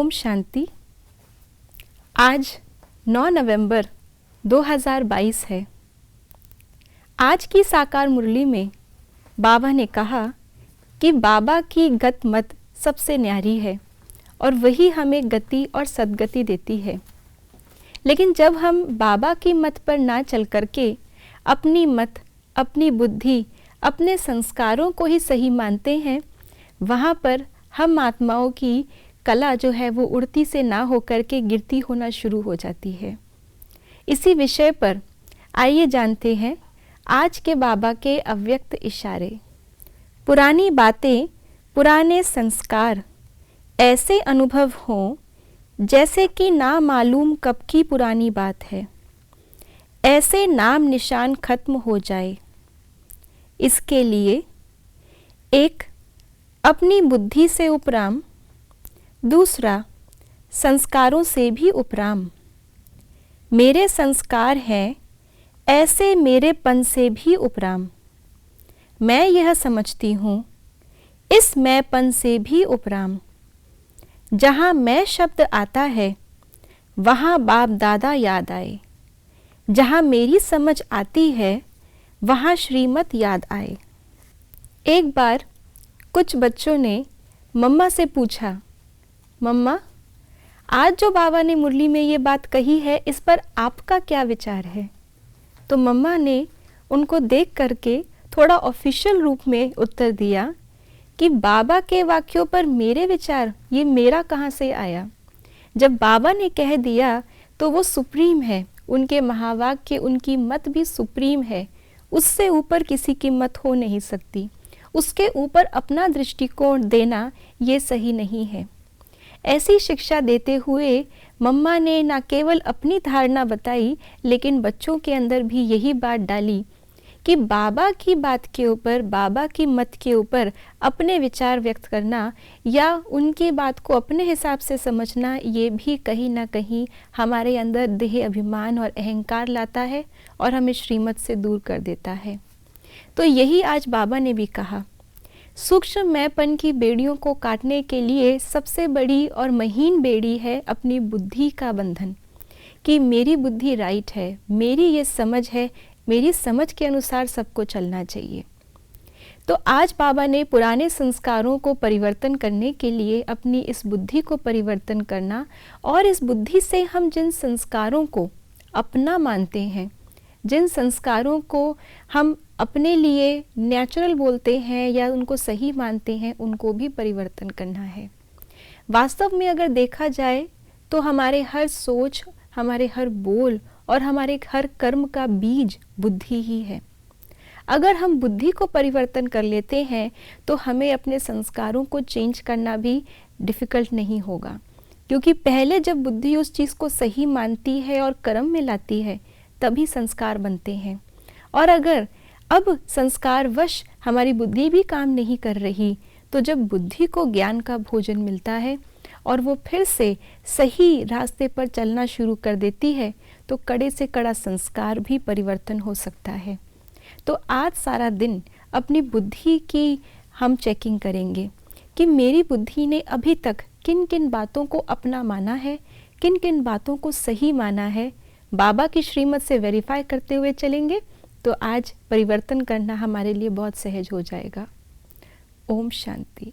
ओम शांति। आज 9 नवंबर 2022 है। आज की साकार मुरली में बाबा ने कहा कि बाबा की गत मत सबसे न्यारी है और वही हमें गति और सद्गति देती है। लेकिन जब हम बाबा की मत पर ना चल करके अपनी मत, अपनी बुद्धि, अपने संस्कारों को ही सही मानते हैं, वहाँ पर हम आत्माओं की कला जो है वो उड़ती से ना होकर के गिरती होना शुरू हो जाती है। इसी विषय पर आइए जानते हैं आज के बाबा के अव्यक्त इशारे। पुरानी बातें, पुराने संस्कार ऐसे अनुभव हों जैसे कि ना मालूम कब की पुरानी बात है, ऐसे नाम निशान खत्म हो जाए। इसके लिए एक, अपनी बुद्धि से उपराम, दूसरा संस्कारों से भी उपराम। मेरे संस्कार हैं ऐसे मेरेपन से भी उपराम। मैं यह समझती हूँ इस मैंपन से भी उपराम। जहाँ मैं शब्द आता है वहाँ बाप दादा याद आए। जहाँ मेरी समझ आती है वहाँ श्रीमत याद आए। एक बार कुछ बच्चों ने मम्मा से पूछा, मम्मा आज जो बाबा ने मुरली में ये बात कही है इस पर आपका क्या विचार है? तो मम्मा ने उनको देख करके थोड़ा ऑफिशियल रूप में उत्तर दिया कि बाबा के वाक्यों पर मेरे विचार, ये मेरा कहाँ से आया? जब बाबा ने कह दिया तो वो सुप्रीम है, उनके महावाक्य, उनकी मत भी सुप्रीम है, उससे ऊपर किसी की मत हो नहीं सकती। उसके ऊपर अपना दृष्टिकोण देना ये सही नहीं है। ऐसी शिक्षा देते हुए मम्मा ने न केवल अपनी धारणा बताई लेकिन बच्चों के अंदर भी यही बात डाली कि बाबा की बात के ऊपर, बाबा की मत के ऊपर अपने विचार व्यक्त करना या उनकी बात को अपने हिसाब से समझना, ये भी कहीं ना कहीं हमारे अंदर देह अभिमान और अहंकार लाता है और हमें श्रीमत से दूर कर देता है। तो यही आज बाबा ने भी कहा, सूक्ष्म मैंपन की बेड़ियों को काटने के लिए सबसे बड़ी और महीन बेड़ी है अपनी बुद्धि का बंधन, कि मेरी बुद्धि राइट है, मेरी ये समझ है, मेरी समझ के अनुसार सबको चलना चाहिए। तो आज बाबा ने पुराने संस्कारों को परिवर्तन करने के लिए अपनी इस बुद्धि को परिवर्तन करना और इस बुद्धि से हम जिन संस्कारों को अपना मानते हैं, जिन संस्कारों को हम अपने लिए नेचुरल बोलते हैं या उनको सही मानते हैं, उनको भी परिवर्तन करना है। वास्तव में अगर देखा जाए तो हमारे हर सोच, हमारे हर बोल और हमारे हर कर्म का बीज बुद्धि ही है। अगर हम बुद्धि को परिवर्तन कर लेते हैं तो हमें अपने संस्कारों को चेंज करना भी डिफ़िकल्ट नहीं होगा, क्योंकि पहले जब बुद्धि उस चीज़ को सही मानती है और कर्म में लाती है तभी संस्कार बनते हैं। और अगर अब संस्कारवश हमारी बुद्धि भी काम नहीं कर रही तो जब बुद्धि को ज्ञान का भोजन मिलता है और वो फिर से सही रास्ते पर चलना शुरू कर देती है तो कड़े से कड़ा संस्कार भी परिवर्तन हो सकता है। तो आज सारा दिन अपनी बुद्धि की हम चेकिंग करेंगे कि मेरी बुद्धि ने अभी तक किन किन बातों को अपना माना है, किन किन बातों को सही माना है। बाबा की श्रीमत से वेरीफाई करते हुए चलेंगे तो आज परिवर्तन करना हमारे लिए बहुत सहज हो जाएगा। ओम शांति।